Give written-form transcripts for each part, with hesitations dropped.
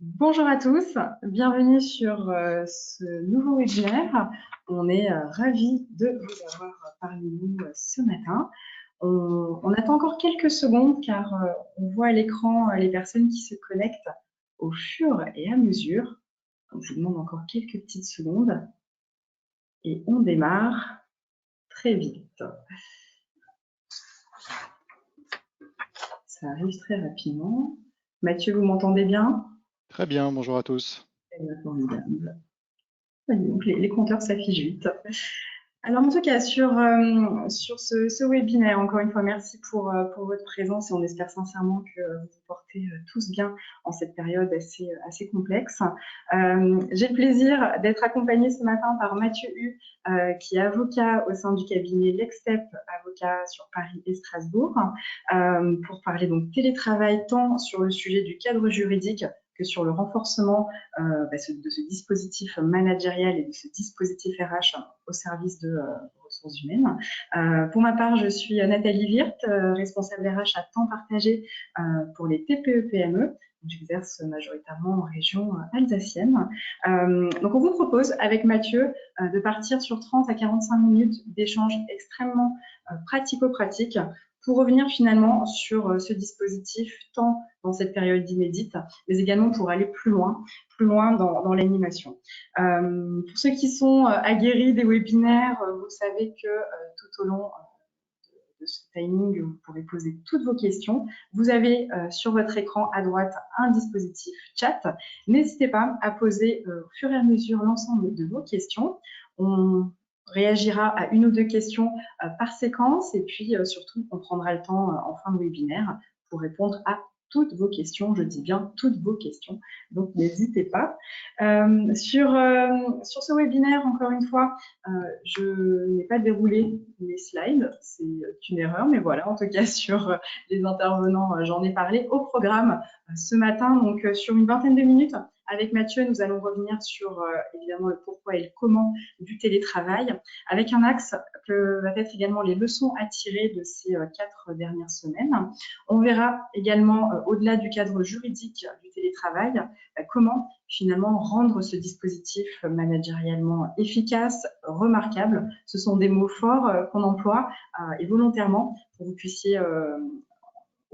Bonjour à tous, bienvenue sur ce nouveau webinaire. On est ravis de vous avoir parmi nous ce matin. On attend encore quelques secondes car on voit à l'écran les personnes qui se connectent au fur et à mesure. Donc, je vous demande encore quelques petites secondes et on démarre très vite. Ça arrive très rapidement. Mathieu, vous m'entendez bien? Très bien, bonjour à tous. Formidable. Donc, les compteurs s'affichent vite. Alors, en tout cas, sur ce webinaire, encore une fois, merci pour votre présence et on espère sincèrement que vous vous portez tous bien en cette période assez complexe. J'ai le plaisir d'être accompagnée ce matin par Mathieu Hu, qui est avocat au sein du cabinet Lextep, avocat sur Paris et Strasbourg, pour parler donc télétravail tant sur le sujet du cadre juridique que sur le renforcement de ce dispositif managérial et de ce dispositif RH au service de ressources humaines. Pour ma part, je suis Nathalie Wirth, responsable RH à temps partagé pour les TPE-PME. J'exerce majoritairement en région alsacienne. Donc, on vous propose, avec Mathieu, de partir sur 30 à 45 minutes d'échanges extrêmement pratico-pratiques pour revenir finalement sur ce dispositif, tant dans cette période inédite, mais également pour aller plus loin dans l'animation. Pour ceux qui sont aguerris des webinaires, vous savez que tout au long de ce timing, vous pourrez poser toutes vos questions. Vous avez sur votre écran à droite un dispositif chat. N'hésitez pas à poser au fur et à mesure l'ensemble de vos questions. On réagira à une ou deux questions par séquence et puis surtout, on prendra le temps en fin de webinaire pour répondre à toutes vos questions. Je dis bien toutes vos questions, donc n'hésitez pas. Sur ce webinaire, encore une fois, je n'ai pas déroulé les slides, c'est une erreur, mais voilà, en tout cas sur les intervenants, j'en ai parlé au programme ce matin, donc sur une vingtaine de minutes. Avec Mathieu, nous allons revenir sur évidemment le pourquoi et le comment du télétravail, avec un axe que va être également les leçons à tirer de ces 4 dernières semaines. On verra également, au-delà du cadre juridique du télétravail, comment finalement rendre ce dispositif managérialement efficace, remarquable. Ce sont des mots forts qu'on emploie et volontairement pour que vous puissiez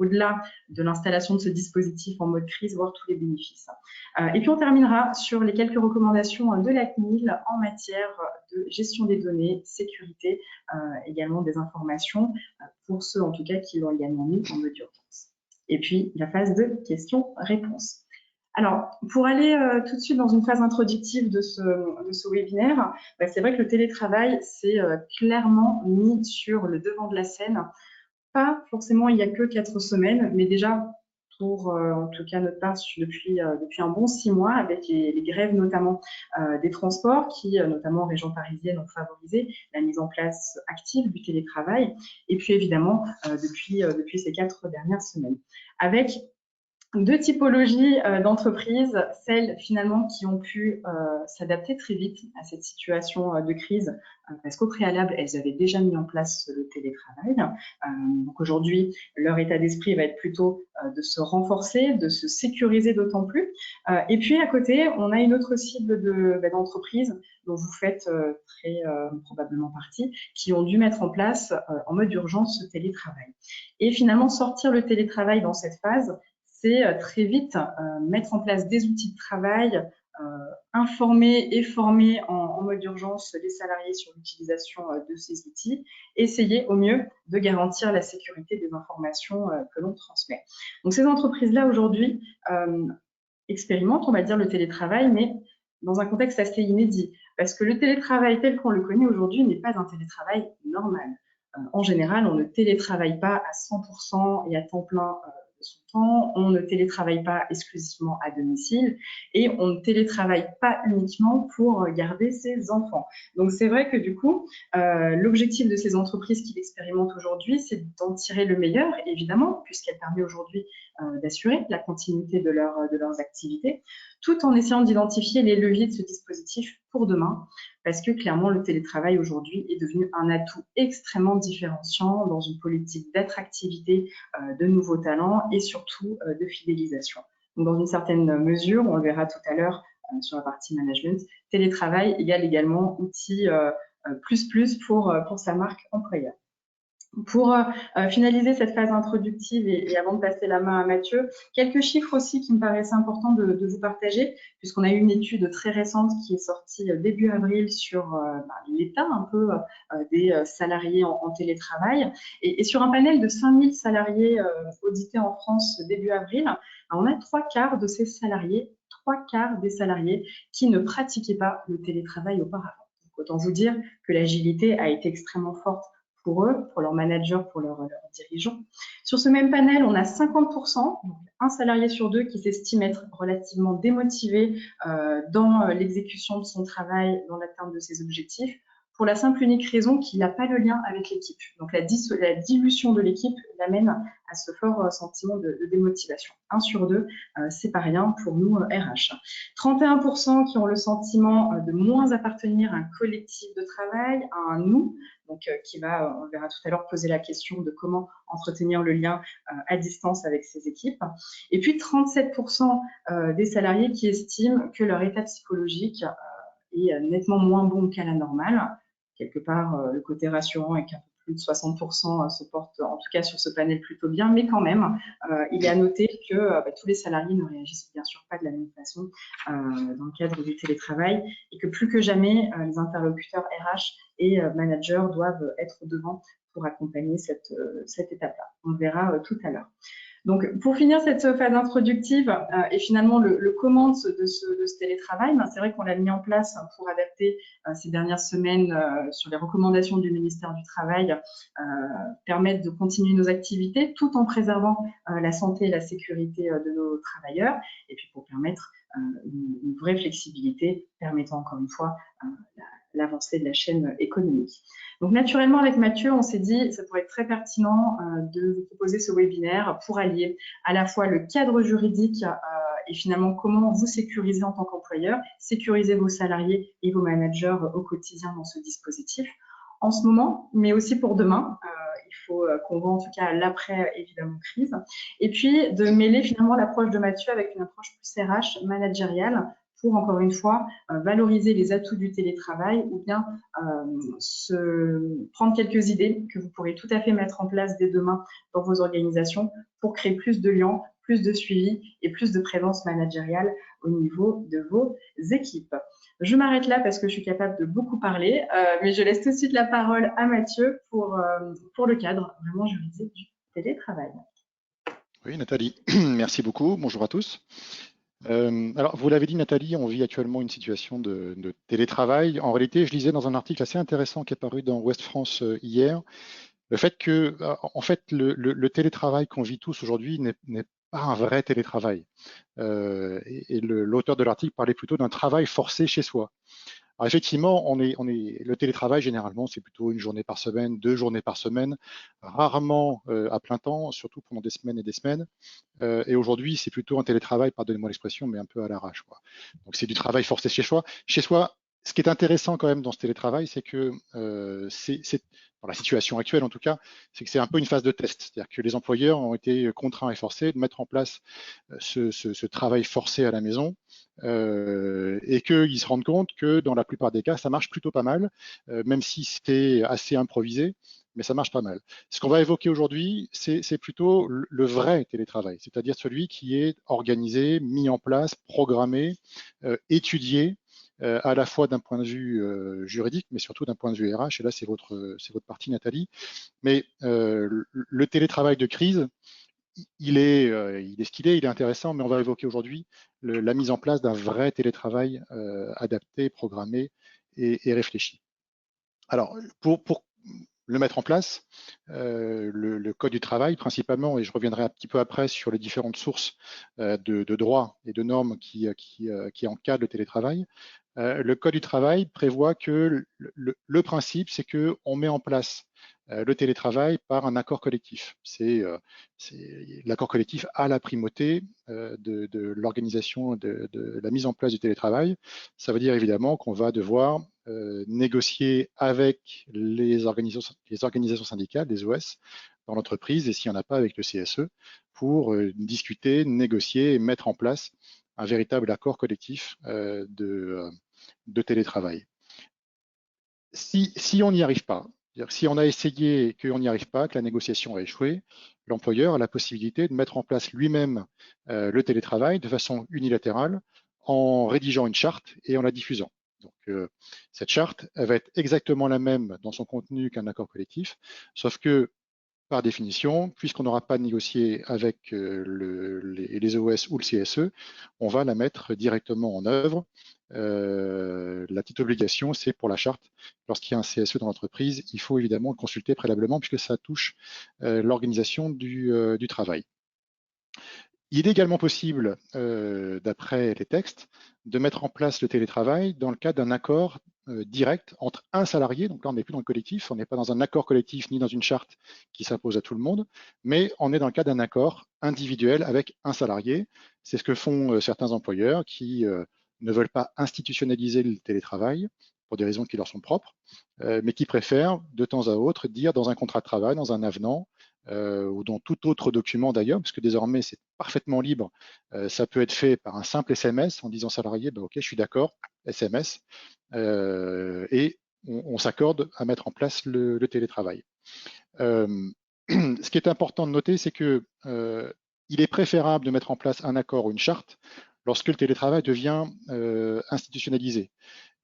au-delà de l'installation de ce dispositif en mode crise, voir tous les bénéfices. Et puis on terminera sur les quelques recommandations de la CNIL en matière de gestion des données, sécurité, également des informations, pour ceux en tout cas qui l'ont également mis en mode urgence. Et puis la phase de questions-réponses. Alors, pour aller tout de suite dans une phase introductive de ce webinaire, c'est vrai que le télétravail s'est clairement mis sur le devant de la scène. Pas forcément il n'y a que 4 semaines, mais déjà pour en tout cas notre part depuis un bon 6 mois avec les grèves notamment des transports qui, notamment en région parisienne, ont favorisé la mise en place active du télétravail et puis évidemment depuis ces 4 dernières semaines. Avec deux typologies d'entreprises, celles finalement qui ont pu s'adapter très vite à cette situation de crise, parce qu'au préalable, elles avaient déjà mis en place le télétravail. Donc aujourd'hui, leur état d'esprit va être plutôt de se renforcer, de se sécuriser d'autant plus. Et puis à côté, on a une autre cible d'entreprises dont vous faites très probablement partie, qui ont dû mettre en place en mode urgence ce télétravail. Et finalement, sortir le télétravail dans cette phase, c'est très vite mettre en place des outils de travail, informer et former en mode urgence les salariés sur l'utilisation de ces outils, essayer au mieux de garantir la sécurité des informations que l'on transmet. Donc ces entreprises-là aujourd'hui expérimentent, on va dire, le télétravail, mais dans un contexte assez inédit, parce que le télétravail tel qu'on le connaît aujourd'hui n'est pas un télétravail normal. En général, on ne télétravaille pas à 100% et à temps plein de son temps, on ne télétravaille pas exclusivement à domicile et on ne télétravaille pas uniquement pour garder ses enfants. Donc c'est vrai que du coup, l'objectif de ces entreprises qui l'expérimentent aujourd'hui, c'est d'en tirer le meilleur, évidemment, puisqu'elle permet aujourd'hui d'assurer la continuité de leurs activités, tout en essayant d'identifier les leviers de ce dispositif pour demain, parce que clairement, le télétravail aujourd'hui est devenu un atout extrêmement différenciant dans une politique d'attractivité de nouveaux talents et surtout de fidélisation. Donc, dans une certaine mesure, on le verra tout à l'heure sur la partie management, télétravail égale également outil plus pour sa marque employeur. Pour finaliser cette phase introductive et avant de passer la main à Mathieu, quelques chiffres aussi qui me paraissaient importants de vous partager, puisqu'on a eu une étude très récente qui est sortie début avril sur l'état un peu des salariés en télétravail. Et sur un panel de 5000 salariés audités en France début avril, on a 3/4 de ces salariés, 3/4 des salariés qui ne pratiquaient pas le télétravail auparavant. Donc, autant vous dire que l'agilité a été extrêmement forte pour eux, pour leurs managers, pour leurs dirigeants. Sur ce même panel, on a 50%, donc un salarié sur deux qui s'estime être relativement démotivé dans l'exécution de son travail, dans l'atteinte de ses objectifs, pour la simple et unique raison qu'il n'a pas le lien avec l'équipe. Donc la dilution de l'équipe l'amène à ce fort sentiment de démotivation. 1 sur 2, c'est pas rien pour nous RH. 31% qui ont le sentiment de moins appartenir à un collectif de travail, à un nous, donc qui va, on verra tout à l'heure, poser la question de comment entretenir le lien à distance avec ses équipes. Et puis 37% des salariés qui estiment que leur état psychologique est nettement moins bon qu'à la normale. Quelque part, le côté rassurant est qu'un peu plus de 60% se portent, en tout cas sur ce panel, plutôt bien, mais quand même, il est à noter que tous les salariés ne réagissent bien sûr pas de la même façon dans le cadre du télétravail et que plus que jamais, les interlocuteurs RH et managers doivent être devant pour accompagner cette étape-là. On le verra tout à l'heure. Donc, pour finir cette phase introductive et finalement le comment de ce télétravail, c'est vrai qu'on l'a mis en place pour adapter ces dernières semaines sur les recommandations du ministère du Travail, permettre de continuer nos activités tout en préservant la santé et la sécurité de nos travailleurs et puis pour permettre une vraie flexibilité permettant encore une fois l'avancée de la chaîne économique. Donc naturellement avec Mathieu, on s'est dit ça pourrait être très pertinent de vous proposer ce webinaire pour allier à la fois le cadre juridique et finalement comment vous sécuriser en tant qu'employeur, sécuriser vos salariés et vos managers au quotidien dans ce dispositif en ce moment, mais aussi pour demain. Il faut qu'on voit en tout cas l'après évidemment crise. Et puis de mêler finalement l'approche de Mathieu avec une approche plus RH, managériale, pour, encore une fois, valoriser les atouts du télétravail ou bien prendre quelques idées que vous pourrez tout à fait mettre en place dès demain dans vos organisations pour créer plus de liens, plus de suivi et plus de présence managériale au niveau de vos équipes. Je m'arrête là parce que je suis capable de beaucoup parler, mais je laisse tout de suite la parole à Mathieu pour le cadre vraiment juridique du télétravail. Oui, Nathalie, merci beaucoup. Bonjour à tous. Alors, vous l'avez dit, Nathalie, on vit actuellement une situation de télétravail. En réalité, je lisais dans un article assez intéressant qui est paru dans Ouest France hier, le fait que, en fait, le télétravail qu'on vit tous aujourd'hui n'est pas un vrai télétravail. Et l'auteur de l'article parlait plutôt d'un travail forcé chez soi. Alors effectivement, le télétravail, généralement, c'est plutôt une journée par semaine, 2 journées par semaine, rarement à plein temps, surtout pendant des semaines et des semaines. Et aujourd'hui, c'est plutôt un télétravail, pardonnez-moi l'expression, mais un peu à l'arrache, quoi. Donc c'est du travail forcé chez soi. Chez soi, ce qui est intéressant quand même dans ce télétravail, c'est que dans la situation actuelle en tout cas, c'est que c'est un peu une phase de test. C'est-à-dire que les employeurs ont été contraints et forcés de mettre en place ce travail forcé à la maison et qu'ils se rendent compte que dans la plupart des cas, ça marche plutôt pas mal, même si c'était assez improvisé, mais ça marche pas mal. Ce qu'on va évoquer aujourd'hui, c'est plutôt le vrai télétravail, c'est-à-dire celui qui est organisé, mis en place, programmé, étudié, à la fois d'un point de vue juridique, mais surtout d'un point de vue RH. Et là, c'est votre partie, Nathalie. Mais le télétravail de crise, il est ce qu'il est, il est intéressant, mais on va évoquer aujourd'hui la mise en place d'un vrai télétravail adapté, programmé et réfléchi. Alors, pour le mettre en place, le Code du travail principalement, et je reviendrai un petit peu après sur les différentes sources de droits et de normes qui encadrent le télétravail. Le Code du travail prévoit que le principe, c'est qu'on met en place le télétravail par un accord collectif. L'accord collectif a la primauté de l'organisation de la mise en place du télétravail. Ça veut dire évidemment qu'on va devoir négocier avec les organisations syndicales, les OS, dans l'entreprise et s'il n'y en a pas avec le CSE pour discuter, négocier et mettre en place un véritable accord collectif de télétravail. Si on n'y arrive pas, si on a essayé et qu'on n'y arrive pas, que la négociation a échoué, l'employeur a la possibilité de mettre en place lui-même le télétravail de façon unilatérale en rédigeant une charte et en la diffusant. Donc, cette charte, elle va être exactement la même dans son contenu qu'un accord collectif, sauf que par définition, puisqu'on n'aura pas négocié avec les OS ou le CSE, on va la mettre directement en œuvre. La petite obligation, c'est pour la charte, lorsqu'il y a un CSE dans l'entreprise, il faut évidemment le consulter préalablement puisque ça touche l'organisation du travail. Il est également possible, d'après les textes, de mettre en place le télétravail dans le cadre d'un accord direct entre un salarié, donc là on n'est plus dans le collectif, on n'est pas dans un accord collectif ni dans une charte qui s'impose à tout le monde, mais on est dans le cadre d'un accord individuel avec un salarié. C'est ce que font certains employeurs qui ne veulent pas institutionnaliser le télétravail pour des raisons qui leur sont propres, mais qui préfèrent de temps à autre dire dans un contrat de travail, dans un avenant, ou dans tout autre document d'ailleurs, parce que désormais c'est parfaitement libre. Ça peut être fait par un simple SMS en disant salarié, ben, ok, je suis d'accord, SMS, et on s'accorde à mettre en place le télétravail. Ce qui est important de noter, c'est que il est préférable de mettre en place un accord ou une charte lorsque le télétravail devient institutionnalisé.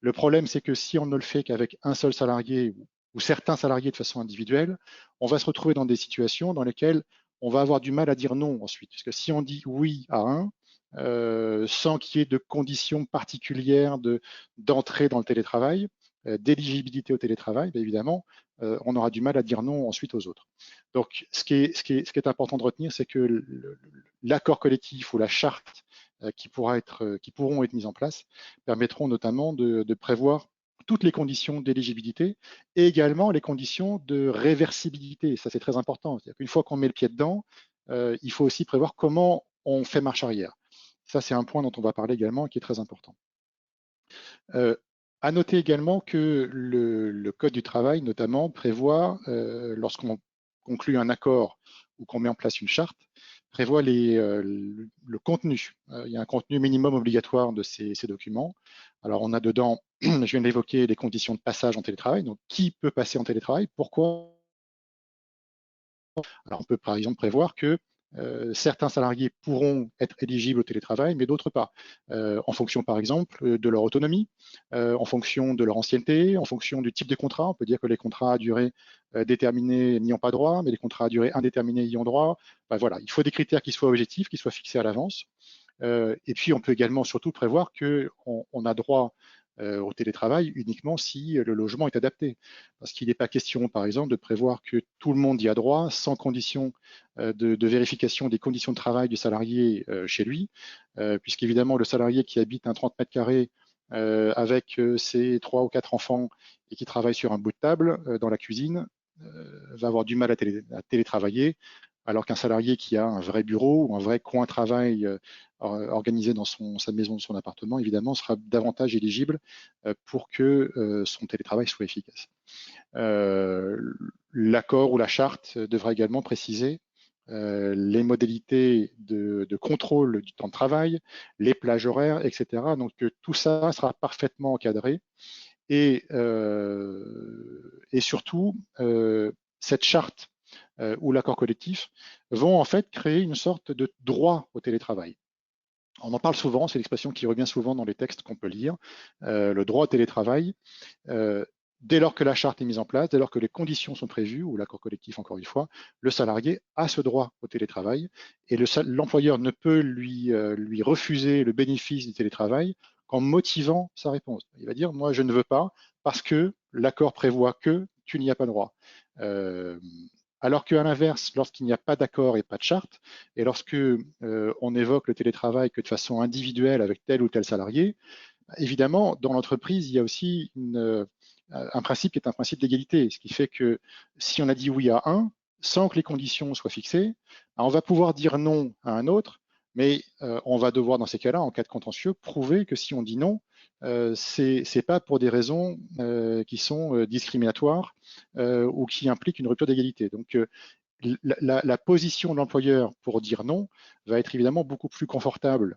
Le problème, c'est que si on ne le fait qu'avec un seul salarié ou certains salariés de façon individuelle, on va se retrouver dans des situations dans lesquelles on va avoir du mal à dire non ensuite. Parce que si on dit oui à un, sans qu'il y ait de conditions particulières d'entrée dans le télétravail, d'éligibilité au télétravail, bien évidemment, on aura du mal à dire non ensuite aux autres. Donc, ce qui est important de retenir, c'est que l'accord collectif ou la charte qui pourront être mises en place permettront notamment de prévoir toutes les conditions d'éligibilité et également les conditions de réversibilité. Ça, c'est très important. C'est-à-dire qu'une fois qu'on met le pied dedans, il faut aussi prévoir comment on fait marche arrière. Ça, c'est un point dont on va parler également qui est très important. À noter également que le Code du travail, notamment, prévoit, lorsqu'on conclut un accord ou qu'on met en place une charte, prévoit le contenu. Il y a un contenu minimum obligatoire de ces documents. Alors, on a dedans, je viens d'évoquer les conditions de passage en télétravail. Donc, qui peut passer en télétravail? Pourquoi? Alors, on peut par exemple prévoir que certains salariés pourront être éligibles au télétravail, mais d'autres pas, en fonction par exemple de leur autonomie, en fonction de leur ancienneté, en fonction du type de contrat. On peut dire que les contrats à durée déterminée n'y ont pas droit, mais les contrats à durée indéterminée y ont droit. Ben voilà, il faut des critères qui soient objectifs, qui soient fixés à l'avance. Et puis, on peut également surtout prévoir qu'on a droit au télétravail uniquement si le logement est adapté. Parce qu'il n'est pas question, par exemple, de prévoir que tout le monde y a droit sans condition de vérification des conditions de travail du salarié chez lui, puisqu'évidemment, le salarié qui habite un 30 mètres carrés avec ses 3 ou 4 enfants et qui travaille sur un bout de table dans la cuisine va avoir du mal à télétravailler, alors qu'un salarié qui a un vrai bureau ou un vrai coin travail organisé dans sa maison, son appartement, évidemment, sera davantage éligible pour que son télétravail soit efficace. L'accord ou la charte devra également préciser les modalités de contrôle du temps de travail, les plages horaires, etc. Donc, tout ça sera parfaitement encadré. Et surtout, cette charte ou l'accord collectif vont en fait créer une sorte de droit au télétravail. On en parle souvent, c'est l'expression qui revient souvent dans les textes qu'on peut lire, le droit au télétravail. Dès lors que la charte est mise en place, dès lors que les conditions sont prévues, ou l'accord collectif encore une fois, le salarié a ce droit au télétravail et l'employeur ne peut lui refuser le bénéfice du télétravail qu'en motivant sa réponse. Il va dire, moi je ne veux pas parce que l'accord prévoit que tu n'y as pas droit. Alors qu'à l'inverse, lorsqu'il n'y a pas d'accord et pas de charte, et lorsque on évoque le télétravail que de façon individuelle avec tel ou tel salarié, évidemment, dans l'entreprise, il y a aussi un principe qui est un principe d'égalité, ce qui fait que si on a dit oui à un, sans que les conditions soient fixées, on va pouvoir dire non à un autre, mais on va devoir, dans ces cas-là, en cas de contentieux, prouver que si on dit non, c'est pas pour des raisons qui sont discriminatoires ou qui impliquent une rupture d'égalité. Donc, la position de l'employeur pour dire non va être évidemment beaucoup plus confortable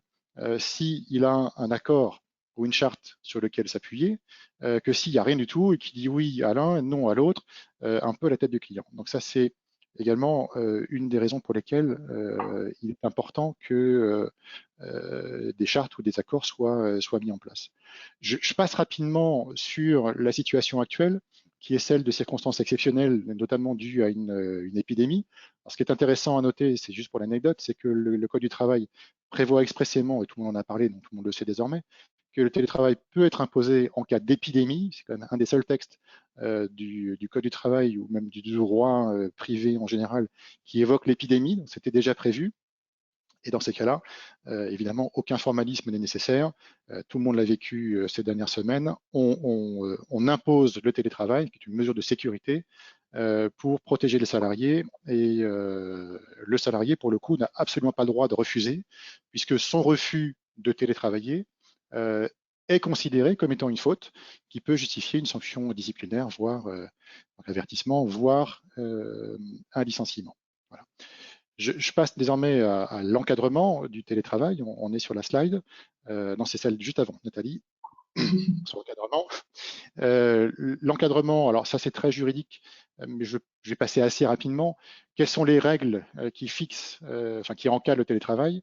s'il a un accord ou une charte sur lequel s'appuyer que s'il n'y a rien du tout et qu'il dit oui à l'un, non à l'autre, un peu à la tête du client. Donc ça, c'est également une des raisons pour lesquelles il est important que des chartes ou des accords soient mis en place. Je passe rapidement sur la situation actuelle, qui est celle de circonstances exceptionnelles, notamment dues à une épidémie. Alors, ce qui est intéressant à noter, c'est juste pour l'anecdote, c'est que le Code du travail prévoit expressément, et tout le monde en a parlé, donc tout le monde le sait désormais, que le télétravail peut être imposé en cas d'épidémie. C'est quand même un des seuls textes du Code du travail ou même du droit privé en général qui évoque l'épidémie. Donc, c'était déjà prévu. Et dans ces cas-là, évidemment, aucun formalisme n'est nécessaire. Tout le monde l'a vécu ces dernières semaines. On impose le télétravail, qui est une mesure de sécurité, pour protéger les salariés. Et le salarié, pour le coup, n'a absolument pas le droit de refuser, puisque son refus de télétravailler est considéré comme étant une faute qui peut justifier une sanction disciplinaire, voire un avertissement, voire un licenciement. Voilà. Je passe désormais à l'encadrement du télétravail. On est sur la slide. Non, c'est celle juste avant, Nathalie, sur l'encadrement. L'encadrement, alors ça c'est très juridique, mais je vais passer assez rapidement. Quelles sont les règles qui fixent, enfin qui encadrent le télétravail?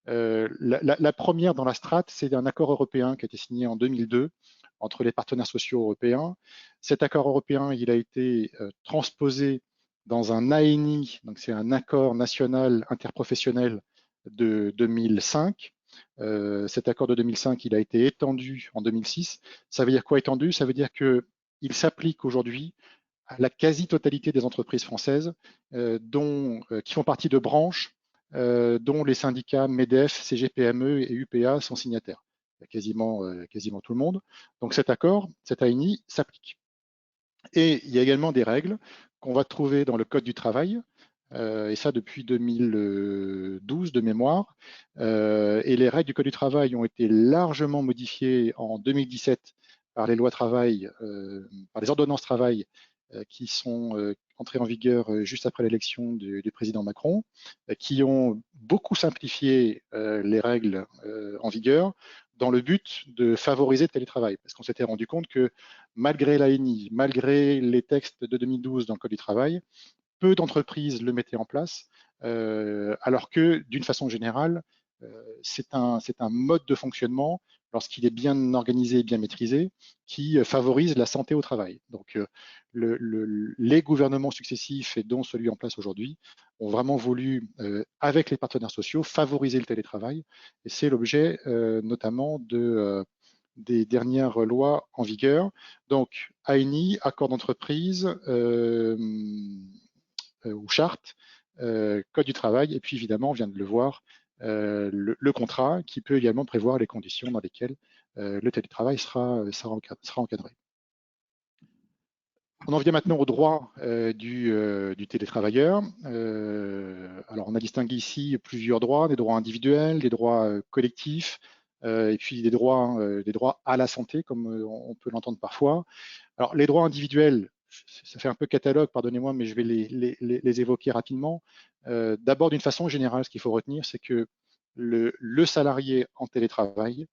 La première dans la strate, c'est un accord européen qui a été signé en 2002 entre les partenaires sociaux européens. Cet accord européen, il a été transposé dans un ANI, donc c'est un accord national interprofessionnel de 2005. Cet accord de 2005, il a été étendu en 2006. Ça veut dire quoi étendu? Ça veut dire qu'il s'applique aujourd'hui à la quasi-totalité des entreprises françaises qui font partie de branches dont les syndicats MEDEF, CGPME et UPA sont signataires. Quasiment tout le monde. Donc cet accord, cet ANI, s'applique. Et il y a également des règles qu'on va trouver dans le Code du travail, et ça depuis 2012 de mémoire. Et les règles du Code du travail ont été largement modifiées en 2017 par les lois travail, par les ordonnances travail qui sont entrées en vigueur juste après l'élection du président Macron, qui ont beaucoup simplifié les règles en vigueur dans le but de favoriser le télétravail. Parce qu'on s'était rendu compte que malgré l'ANI, malgré les textes de 2012 dans le Code du travail, peu d'entreprises le mettaient en place, alors que d'une façon générale, c'est un mode de fonctionnement, lorsqu'il est bien organisé et bien maîtrisé, qui favorise la santé au travail. Donc, les gouvernements successifs, et dont celui en place aujourd'hui, ont vraiment voulu, avec les partenaires sociaux, favoriser le télétravail. Et c'est l'objet notamment des dernières lois en vigueur. Donc, ANI, accord d'entreprise ou charte, code du travail, et puis évidemment, on vient de le voir, le contrat qui peut également prévoir les conditions dans lesquelles le télétravail sera encadré. On en vient maintenant au droit du télétravailleur. Alors, on a distingué ici plusieurs droits, des droits individuels, des droits collectifs, et puis des droits à la santé, comme on peut l'entendre parfois. Alors, les droits individuels, ça fait un peu catalogue, pardonnez-moi, mais je vais les évoquer rapidement. D'abord, d'une façon générale, ce qu'il faut retenir, c'est que le salarié en télétravail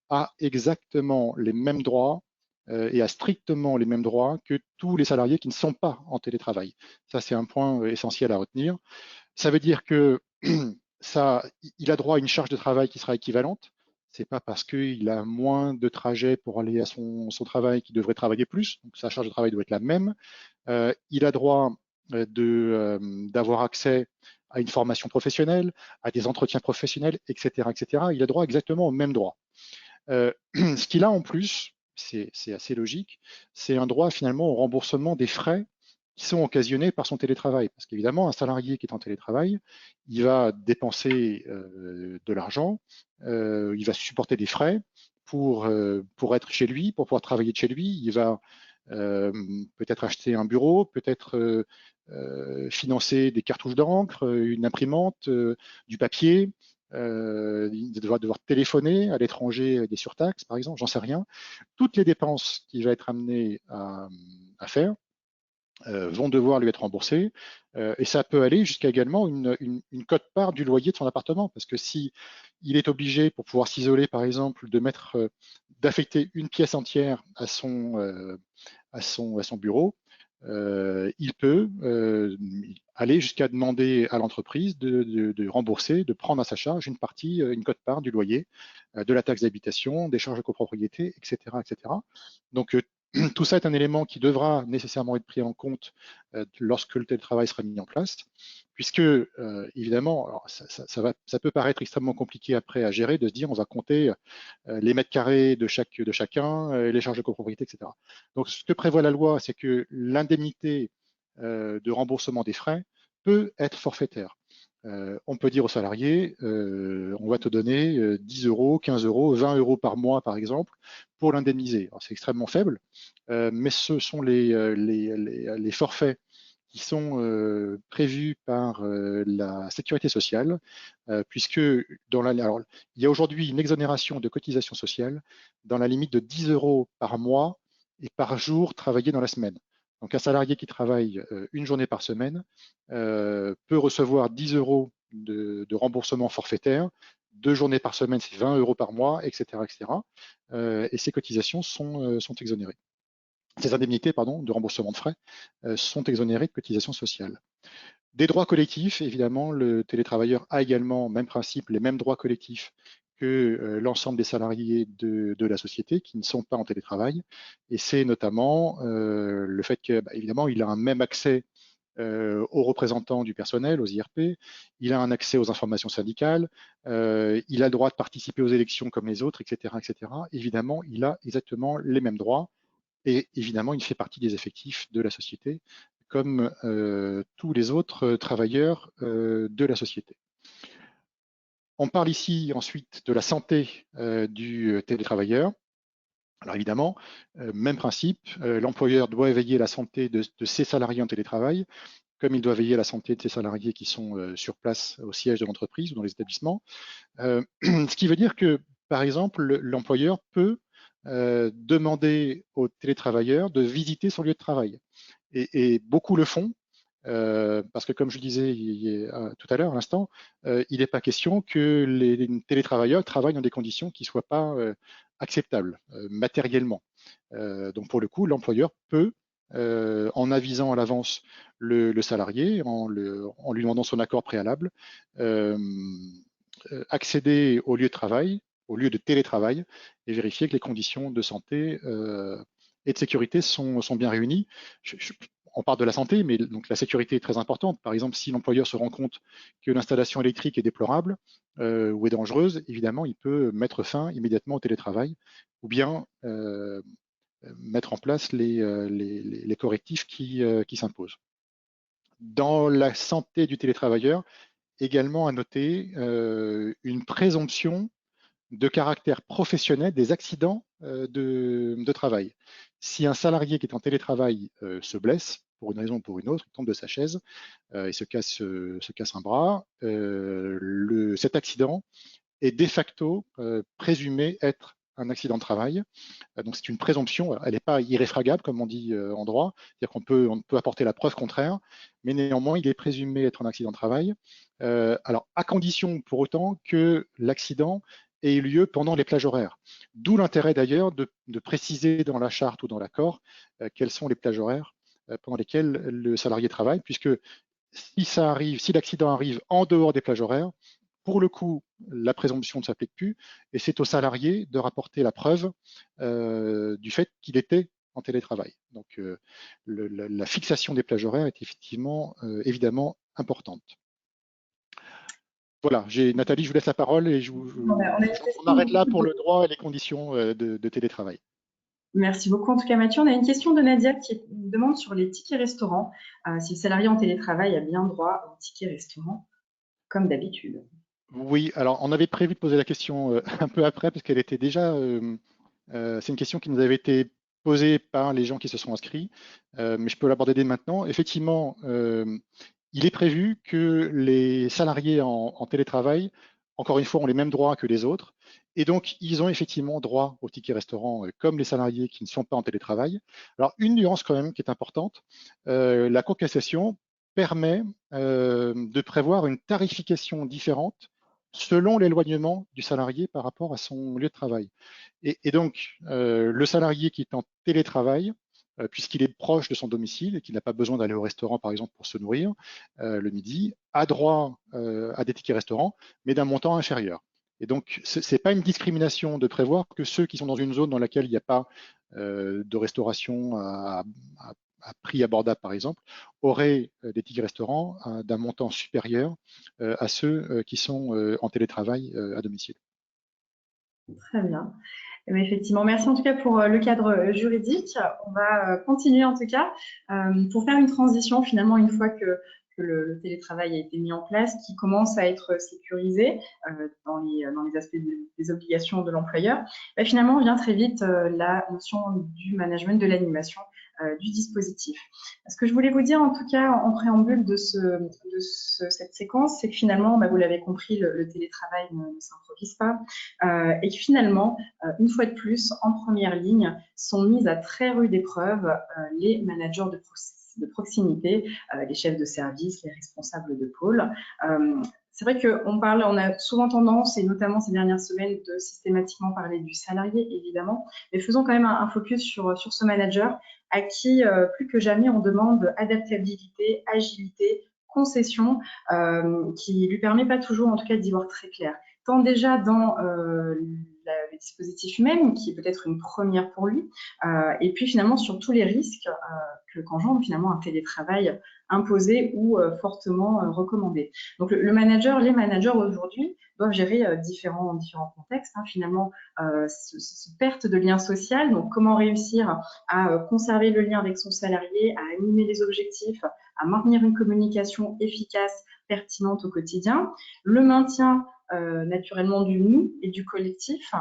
a exactement les mêmes droits et a strictement les mêmes droits que tous les salariés qui ne sont pas en télétravail. Ça, c'est un point essentiel à retenir. Ça veut dire que il a droit à une charge de travail qui sera équivalente. C'est pas parce qu'il a moins de trajets pour aller à son travail qu'il devrait travailler plus. Donc sa charge de travail doit être la même. Il a droit d'avoir accès à une formation professionnelle, à des entretiens professionnels, etc., etc. Il a droit exactement au même droit. Ce qu'il a en plus, c'est assez logique, c'est un droit finalement au remboursement des frais qui sont occasionnés par son télétravail. Parce qu'évidemment, un salarié qui est en télétravail, il va dépenser de l'argent, il va supporter des frais pour être chez lui, pour pouvoir travailler de chez lui. Il va peut-être acheter un bureau, peut-être financer des cartouches d'encre, une imprimante, du papier, il va devoir téléphoner à l'étranger des surtaxes, par exemple, j'en sais rien. Toutes les dépenses qu'il va être amené à faire vont devoir lui être remboursés. Et ça peut aller jusqu'à également une quote-part du loyer de son appartement, parce que si il est obligé, pour pouvoir s'isoler, par exemple, d'affecter une pièce entière à son bureau, il peut aller jusqu'à demander à l'entreprise de rembourser, de prendre à sa charge une partie, une quote-part du loyer, de la taxe d'habitation, des charges de copropriété, etc., etc. Donc, tout ça est un élément qui devra nécessairement être pris en compte lorsque le télétravail sera mis en place, puisque évidemment, alors ça peut paraître extrêmement compliqué après à gérer, de se dire on va compter les mètres carrés de chacun, les charges de copropriété, etc. Donc, ce que prévoit la loi, c'est que l'indemnité de remboursement des frais peut être forfaitaire. On peut dire aux salariés, on va te donner 10 euros, 15 euros, 20 euros par mois, par exemple, pour l'indemniser. C'est extrêmement faible, mais ce sont les forfaits qui sont prévus par la sécurité sociale, puisque alors, il y a aujourd'hui une exonération de cotisation sociale dans la limite de 10 euros par mois et par jour travaillé dans la semaine. Donc un salarié qui travaille une journée par semaine peut recevoir 10 euros de remboursement forfaitaire, 2 journées par semaine, c'est 20 euros par mois, etc., etc. Et ces cotisations sont exonérées. Ces indemnités, pardon, de remboursement de frais sont exonérées de cotisations sociales. Des droits collectifs, évidemment, le télétravailleur a également, même principe, les mêmes droits collectifs que l'ensemble des salariés de la société qui ne sont pas en télétravail. Et c'est notamment le fait que, évidemment, il a un même accès aux représentants du personnel, aux IRP, il a un accès aux informations syndicales, il a le droit de participer aux élections comme les autres, etc., etc. Évidemment, il a exactement les mêmes droits et évidemment, il fait partie des effectifs de la société comme tous les autres travailleurs de la société. On parle ici ensuite de la santé du télétravailleur. Alors évidemment, même principe, l'employeur doit veiller à la santé de ses salariés en télétravail, comme il doit veiller à la santé de ses salariés qui sont sur place au siège de l'entreprise ou dans les établissements. Ce qui veut dire que, par exemple, l'employeur peut demander aux télétravailleurs de visiter son lieu de travail. Et beaucoup le font, parce que comme je disais tout à l'heure, à l'instant, il n'est pas question que les télétravailleurs travaillent dans des conditions qui ne soient pas acceptables matériellement. Donc pour le coup, l'employeur peut, en avisant à l'avance le salarié, en lui demandant son accord préalable, accéder au lieu de travail, au lieu de télétravail, et vérifier que les conditions de santé et de sécurité sont bien réunies. On parle de la santé, mais donc la sécurité est très importante. Par exemple, si l'employeur se rend compte que l'installation électrique est déplorable ou est dangereuse, évidemment, il peut mettre fin immédiatement au télétravail ou bien mettre en place les correctifs qui s'imposent. Dans la santé du télétravailleur, également à noter une présomption de caractère professionnel des accidents de travail. Si un salarié qui est en télétravail se blesse, pour une raison ou pour une autre, il tombe de sa chaise et se casse un bras, cet accident est de facto présumé être un accident de travail. Donc c'est une présomption, elle n'est pas irréfragable comme on dit en droit, c'est-à-dire on peut apporter la preuve contraire, mais néanmoins il est présumé être un accident de travail. Alors à condition pour autant que l'accident ait eu lieu pendant les plages horaires. D'où l'intérêt d'ailleurs de préciser dans la charte ou dans l'accord quelles sont les plages horaires pendant lesquelles le salarié travaille, puisque si l'accident arrive en dehors des plages horaires, pour le coup, la présomption ne s'applique plus et c'est au salarié de rapporter la preuve du fait qu'il était en télétravail. Donc, la fixation des plages horaires est effectivement, évidemment, importante. Voilà, Nathalie, je vous laisse la parole et on arrête là pour le droit et les conditions de télétravail. Merci beaucoup. En tout cas, Mathieu, on a une question de Nadia qui demande sur les tickets restaurants, si le salarié en télétravail a bien droit aux tickets restaurants, comme d'habitude. Oui, alors on avait prévu de poser la question un peu après parce qu'elle était déjà, c'est une question qui nous avait été posée par les gens qui se sont inscrits, mais je peux l'aborder dès maintenant. Effectivement, il est prévu que les salariés en télétravail encore une fois, ont les mêmes droits que les autres. Et donc, ils ont effectivement droit au ticket restaurant comme les salariés qui ne sont pas en télétravail. Alors, une nuance quand même qui est importante, la Cour de cassation permet de prévoir une tarification différente selon l'éloignement du salarié par rapport à son lieu de travail. Et donc, le salarié qui est en télétravail, puisqu'il est proche de son domicile et qu'il n'a pas besoin d'aller au restaurant, par exemple, pour se nourrir le midi, a droit à des tickets restaurants, mais d'un montant inférieur. Et donc, ce n'est pas une discrimination de prévoir que ceux qui sont dans une zone dans laquelle il n'y a pas de restauration à prix abordable, par exemple, auraient des tickets restaurants d'un montant supérieur à ceux qui sont en télétravail à domicile. Très bien. Mais effectivement, merci en tout cas pour le cadre juridique. On va continuer en tout cas pour faire une transition finalement une fois que le télétravail a été mis en place, qui commence à être sécurisé dans les aspects des obligations de l'employeur. Finalement, vient très vite la notion du management de l'animation du dispositif. Ce que je voulais vous dire en tout cas en préambule de cette séquence, c'est que finalement, vous l'avez compris, le télétravail ne s'improvise pas et que finalement, une fois de plus, en première ligne, sont mises à très rude épreuve les managers de proximité, les chefs de service, les responsables de pôle. C'est vrai on a souvent tendance, et notamment ces dernières semaines, de systématiquement parler du salarié, évidemment, mais faisons quand même un focus sur ce manager à qui, plus que jamais, on demande adaptabilité, agilité, concession, qui lui permet pas toujours, en tout cas, d'y voir très clair. Tant déjà dans le dispositif même, qui est peut-être une première pour lui, et puis finalement sur tous les risques qu'engendre finalement un télétravail imposé ou fortement recommandé. Donc les managers aujourd'hui doivent gérer différents contextes. Finalement, cette perte de lien social, donc comment réussir à conserver le lien avec son salarié, à animer les objectifs, à maintenir une communication efficace, pertinente au quotidien, le maintien naturellement du nous et du collectif,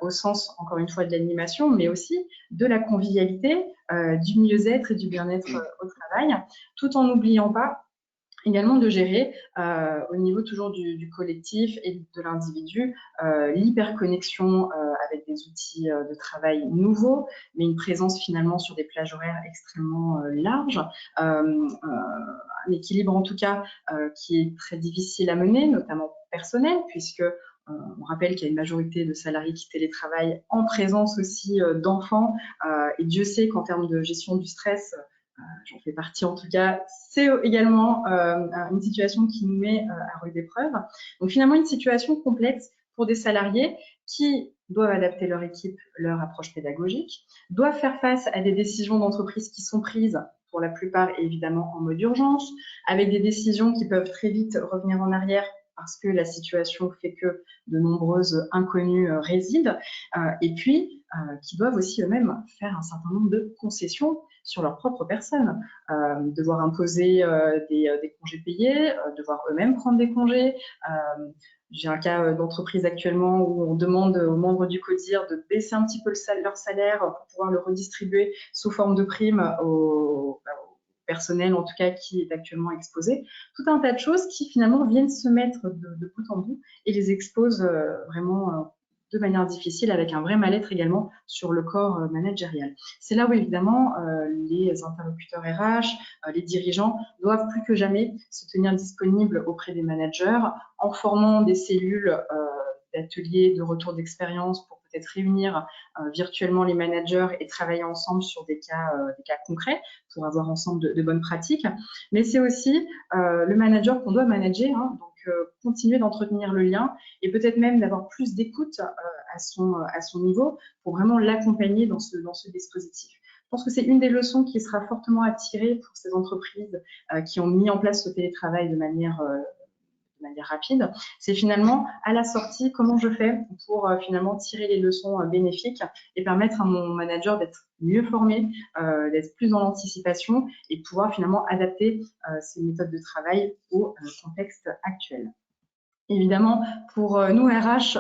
au sens, encore une fois, de l'animation, mais aussi de la convivialité, du mieux-être et du bien-être au travail, tout en n'oubliant pas également de gérer au niveau toujours du collectif et de l'individu l'hyperconnexion avec des outils de travail nouveaux, mais une présence finalement sur des plages horaires extrêmement larges, un équilibre en tout cas qui est très difficile à mener, notamment personnel, puisque on rappelle qu'il y a une majorité de salariés qui télétravaillent en présence aussi d'enfants, et Dieu sait qu'en termes de gestion du stress, j'en fais partie en tout cas, c'est également une situation qui nous met à rude épreuve. Donc finalement, une situation complexe pour des salariés qui doivent adapter leur équipe, leur approche pédagogique, doivent faire face à des décisions d'entreprise qui sont prises pour la plupart évidemment en mode urgence, avec des décisions qui peuvent très vite revenir en arrière parce que la situation fait que de nombreuses inconnues résident, et puis qui doivent aussi eux-mêmes faire un certain nombre de concessions sur leur propre personne, devoir imposer des congés payés, devoir eux-mêmes prendre des congés. J'ai un cas d'entreprise actuellement où on demande aux membres du CODIR de baisser un petit peu leur salaire pour pouvoir le redistribuer sous forme de prime au personnel, en tout cas, qui est actuellement exposé. Tout un tas de choses qui, finalement, viennent se mettre de bout en bout et les exposent vraiment de manière difficile, avec un vrai mal-être également sur le corps managérial. C'est là où, évidemment, les interlocuteurs RH, les dirigeants doivent plus que jamais se tenir disponibles auprès des managers en formant des cellules d'ateliers de retour d'expérience pour peut-être réunir virtuellement les managers et travailler ensemble sur des cas concrets pour avoir ensemble de bonnes pratiques. Mais c'est aussi le manager qu'on doit manager, donc continuer d'entretenir le lien et peut-être même d'avoir plus d'écoute à son niveau pour vraiment l'accompagner dans ce dispositif. Je pense que c'est une des leçons qui sera fortement à tirer pour ces entreprises qui ont mis en place ce télétravail de manière rapide, c'est finalement à la sortie comment je fais pour finalement tirer les leçons bénéfiques et permettre à mon manager d'être mieux formé, d'être plus dans l'anticipation et pouvoir finalement adapter ses méthodes de travail au contexte actuel. Évidemment, pour nous RH,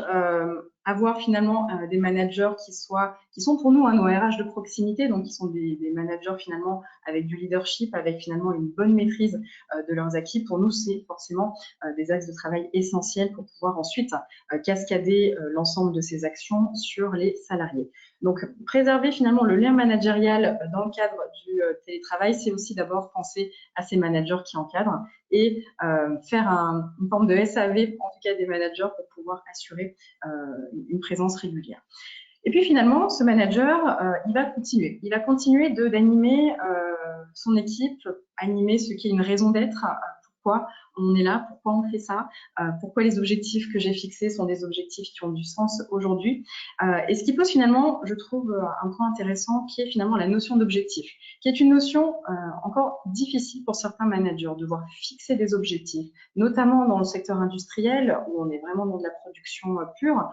avoir finalement des managers qui sont pour nous nos RH de proximité, donc qui sont des managers finalement avec du leadership, avec finalement une bonne maîtrise de leurs acquis. Pour nous, c'est forcément des axes de travail essentiels pour pouvoir ensuite cascader l'ensemble de ces actions sur les salariés. Donc, préserver finalement le lien managérial dans le cadre du télétravail, c'est aussi d'abord penser à ces managers qui encadrent et faire une forme de SAV, en tout cas des managers, pour pouvoir assurer une présence régulière. Et puis finalement, ce manager, il va continuer. Il va continuer d'animer son équipe, animer ce qui est une raison d'être, pourquoi on est là, pourquoi on fait ça, pourquoi les objectifs que j'ai fixés sont des objectifs qui ont du sens aujourd'hui. Et ce qui pose finalement, je trouve, un point intéressant qui est finalement la notion d'objectif, qui est une notion encore difficile pour certains managers, de devoir fixer des objectifs, notamment dans le secteur industriel où on est vraiment dans de la production pure.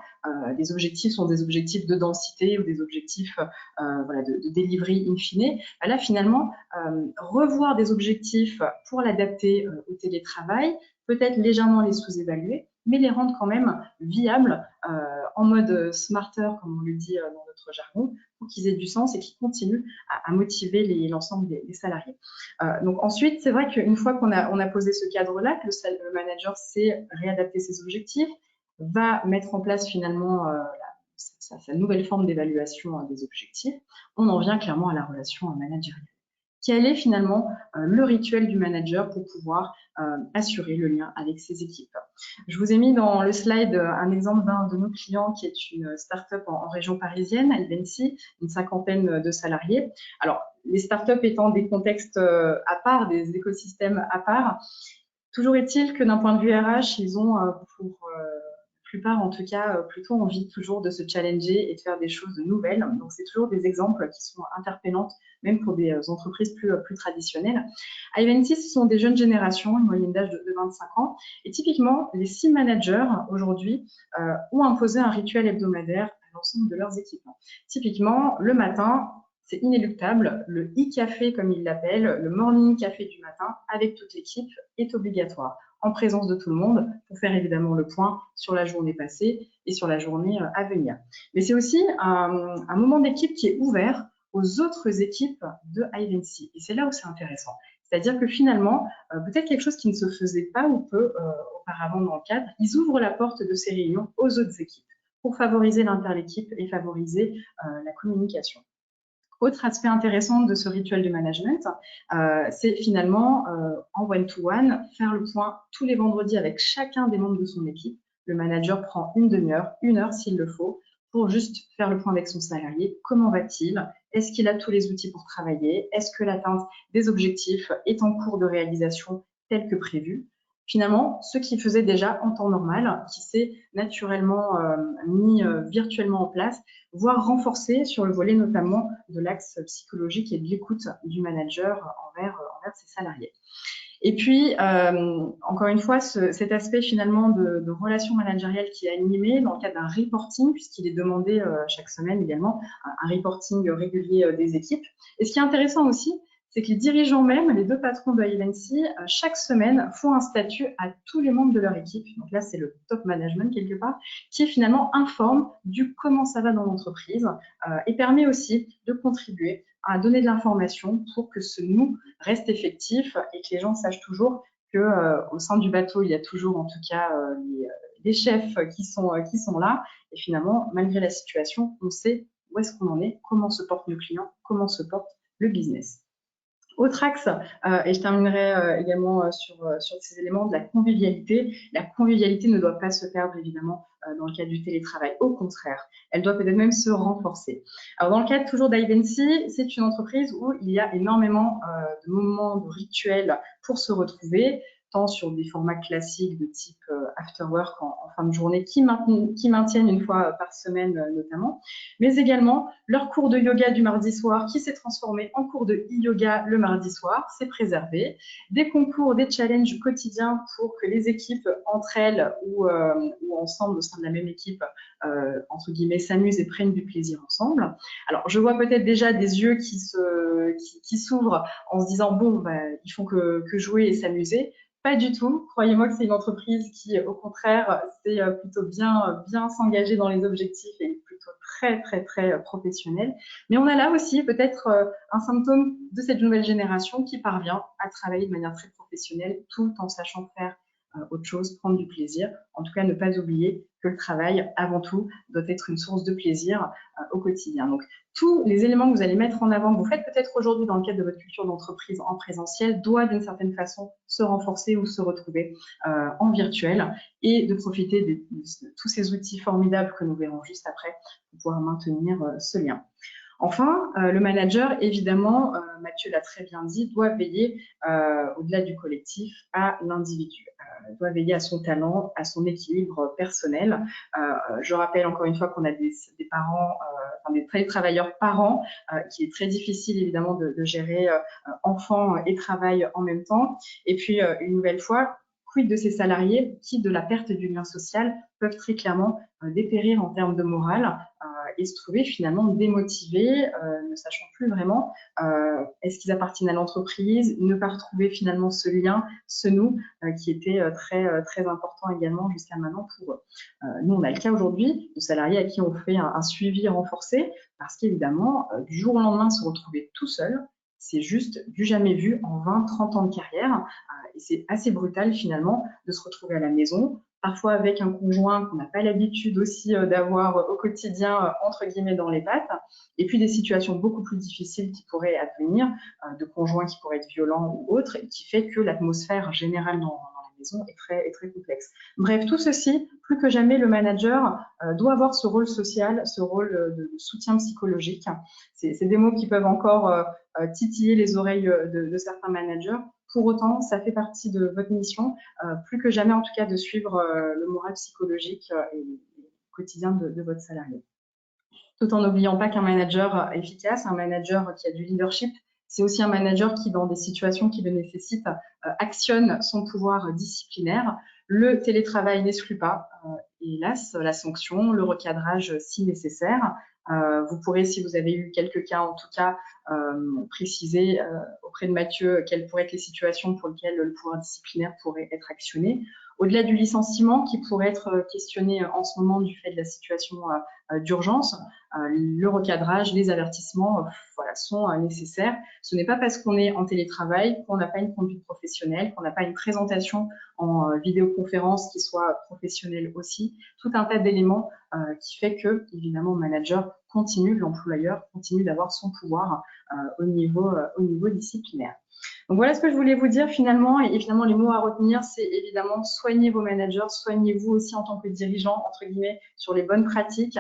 Les objectifs sont des objectifs de densité ou des objectifs voilà, de delivery in fine. Là, finalement, revoir des objectifs pour l'adapter au télétravail, peut-être légèrement les sous-évaluer, mais les rendre quand même viables en mode smarter, comme on le dit dans notre jargon, pour qu'ils aient du sens et qu'ils continuent à motiver l'ensemble des salariés. Donc ensuite, c'est vrai qu'une fois qu'on a posé ce cadre-là, que le manager sait réadapter ses objectifs, va mettre en place finalement sa nouvelle forme d'évaluation des objectifs, on en vient clairement à la relation managériale. Quel est finalement le rituel du manager pour pouvoir assurer le lien avec ses équipes? Je vous ai mis dans le slide un exemple d'un de nos clients qui est une start-up en région parisienne, Ivency, une 50aine de salariés. Alors, les start-up étant des contextes à part, des écosystèmes à part, toujours est-il que d'un point de vue RH, ils ont pour plupart, en tout cas, plutôt envie toujours de se challenger et de faire des choses nouvelles. Donc, c'est toujours des exemples qui sont interpellantes, même pour des entreprises plus traditionnelles. À Ivency, ce sont des jeunes générations, une moyenne d'âge de 25 ans. Et typiquement, les 6 managers, aujourd'hui, ont imposé un rituel hebdomadaire à l'ensemble de leurs équipes. Typiquement, le matin, c'est inéluctable, le e-café, comme ils l'appellent, le morning café du matin, avec toute l'équipe, est obligatoire, en présence de tout le monde, pour faire évidemment le point sur la journée passée et sur la journée à venir. Mais c'est aussi un moment d'équipe qui est ouvert aux autres équipes de Ivency. Et c'est là où c'est intéressant. C'est-à-dire que finalement, peut-être quelque chose qui ne se faisait pas ou peu auparavant dans le cadre, ils ouvrent la porte de ces réunions aux autres équipes pour favoriser l'inter-équipe et favoriser la communication. Autre aspect intéressant de ce rituel de management, c'est finalement en one-to-one, faire le point tous les vendredis avec chacun des membres de son équipe. Le manager prend une demi-heure, 1 heure s'il le faut, pour juste faire le point avec son salarié. Comment va-t-il? Est-ce qu'il a tous les outils pour travailler? Est-ce que l'atteinte des objectifs est en cours de réalisation tel que prévu? Finalement, ce qui faisait déjà en temps normal, qui s'est naturellement mis virtuellement en place, voire renforcé sur le volet notamment de l'axe psychologique et de l'écoute du manager envers ses salariés. Et puis, encore une fois, cet aspect finalement de relation managériale qui est animé dans le cadre d'un reporting, puisqu'il est demandé chaque semaine également, un reporting régulier des équipes. Et ce qui est intéressant aussi, c'est que les dirigeants même, les 2 patrons de Ivency, chaque semaine font un statut à tous les membres de leur équipe. Donc là, c'est le top management quelque part, qui finalement informe du comment ça va dans l'entreprise et permet aussi de contribuer à donner de l'information pour que ce nous reste effectif et que les gens sachent toujours qu'au sein du bateau, il y a toujours en tout cas les chefs qui sont là. Et finalement, malgré la situation, on sait où est-ce qu'on en est, comment se portent nos clients, comment se porte le business. Autre axe, et je terminerai également sur ces éléments de la convivialité. La convivialité ne doit pas se perdre évidemment dans le cadre du télétravail. Au contraire, elle doit peut-être même se renforcer. Alors dans le cadre toujours d'Ivency, c'est une entreprise où il y a énormément de moments, de rituels pour se retrouver, tant sur des formats classiques de type after work en fin de journée qui maintiennent une fois par semaine notamment, mais également leur cours de yoga du mardi soir qui s'est transformé en cours de e-yoga le mardi soir, c'est préservé, des concours, des challenges quotidiens pour que les équipes entre elles ou ensemble au sein de la même équipe entre guillemets s'amusent et prennent du plaisir ensemble. Alors je vois peut-être déjà des yeux qui s'ouvrent en se disant bon, ils font que jouer et s'amuser. Pas du tout. Croyez-moi que c'est une entreprise qui, au contraire, sait plutôt bien s'engager dans les objectifs et plutôt très professionnelle. Mais on a là aussi peut-être un symptôme de cette nouvelle génération qui parvient à travailler de manière très professionnelle tout en sachant faire autre chose, prendre du plaisir. En tout cas, ne pas oublier que le travail, avant tout, doit être une source de plaisir au quotidien. Donc, tous les éléments que vous allez mettre en avant, que vous faites peut-être aujourd'hui dans le cadre de votre culture d'entreprise en présentiel, doivent d'une certaine façon se renforcer ou se retrouver en virtuel et de profiter de tous ces outils formidables que nous verrons juste après pour pouvoir maintenir ce lien. Enfin, le manager, évidemment, Mathieu l'a très bien dit, doit veiller, au-delà du collectif, à l'individu, doit veiller à son talent, à son équilibre personnel. Je rappelle encore une fois qu'on a des parents, enfin des travailleurs parents, qui est très difficile évidemment de gérer enfants et travail en même temps. Et puis, une nouvelle fois, quid de ces salariés qui, de la perte du lien social, peuvent très clairement dépérir en termes de morale et se trouver finalement démotivés, ne sachant plus vraiment est-ce qu'ils appartiennent à l'entreprise, ne pas retrouver finalement ce lien, ce nous qui était très important également jusqu'à maintenant pour eux. Nous, on a le cas aujourd'hui de salariés à qui on fait un suivi renforcé parce qu'évidemment, du jour au lendemain, se retrouver tout seul, c'est juste du jamais vu en 20-30 ans de carrière. Et c'est assez brutal finalement de se retrouver à la maison, parfois avec un conjoint qu'on n'a pas l'habitude aussi d'avoir au quotidien, entre guillemets, dans les pattes, et puis des situations beaucoup plus difficiles qui pourraient advenir, de conjoints qui pourraient être violents ou autres, et qui fait que l'atmosphère générale dans la maison est très complexe. Bref, tout ceci, plus que jamais, le manager doit avoir ce rôle social, ce rôle de soutien psychologique. C'est des mots qui peuvent encore titiller les oreilles de certains managers. Pour autant, ça fait partie de votre mission, plus que jamais en tout cas, de suivre le moral psychologique et le quotidien de votre salarié. Tout en n'oubliant pas qu'un manager efficace, un manager qui a du leadership, c'est aussi un manager qui, dans des situations qui le nécessitent, actionne son pouvoir disciplinaire. Le télétravail n'exclut pas, hélas, la sanction, le recadrage si nécessaire. Vous pourrez, si vous avez eu quelques cas en tout cas, préciser auprès de Mathieu quelles pourraient être les situations pour lesquelles le pouvoir disciplinaire pourrait être actionné. Au-delà du licenciement qui pourrait être questionné en ce moment du fait de la situation d'urgence, le recadrage, les avertissements voilà, sont nécessaires. Ce n'est pas parce qu'on est en télétravail qu'on n'a pas une conduite professionnelle, qu'on n'a pas une présentation en vidéoconférence qui soit professionnelle aussi. Tout un tas d'éléments qui fait que, évidemment, le manager continue, l'employeur continue d'avoir son pouvoir au niveau disciplinaire. Donc voilà ce que je voulais vous dire finalement, et finalement les mots à retenir, c'est évidemment soignez vos managers, soignez-vous aussi en tant que dirigeant, entre guillemets, sur les bonnes pratiques.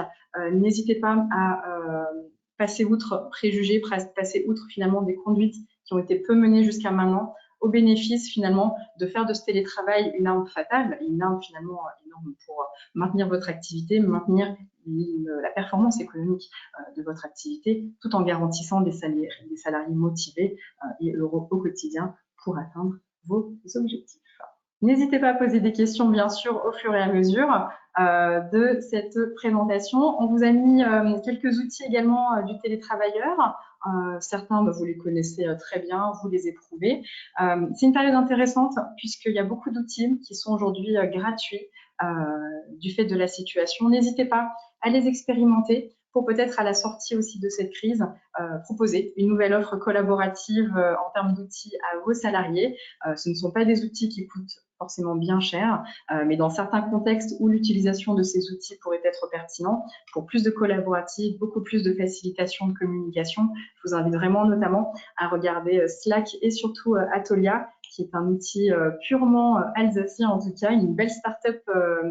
N'hésitez pas à passer outre préjugés, passer outre finalement des conduites qui ont été peu menées jusqu'à maintenant, au bénéfice finalement de faire de ce télétravail une arme fatale, une arme finalement énorme pour maintenir votre activité, maintenir la performance économique de votre activité, tout en garantissant des salariés motivés et heureux au quotidien pour atteindre vos objectifs. N'hésitez pas à poser des questions, bien sûr, au fur et à mesure de cette présentation. On vous a mis quelques outils également du télétravailleur. Certains, vous les connaissez très bien, vous les éprouvez. C'est une période intéressante puisqu'il y a beaucoup d'outils qui sont aujourd'hui gratuits du fait de la situation. N'hésitez pas à les expérimenter pour peut-être à la sortie aussi de cette crise, proposer une nouvelle offre collaborative en termes d'outils à vos salariés. Ce ne sont pas des outils qui coûtent forcément bien cher, mais dans certains contextes où l'utilisation de ces outils pourrait être pertinent, pour plus de collaboratif, beaucoup plus de facilitation de communication, je vous invite vraiment notamment à regarder Slack et surtout Atolia, qui est un outil purement alsacien en tout cas, une belle start-up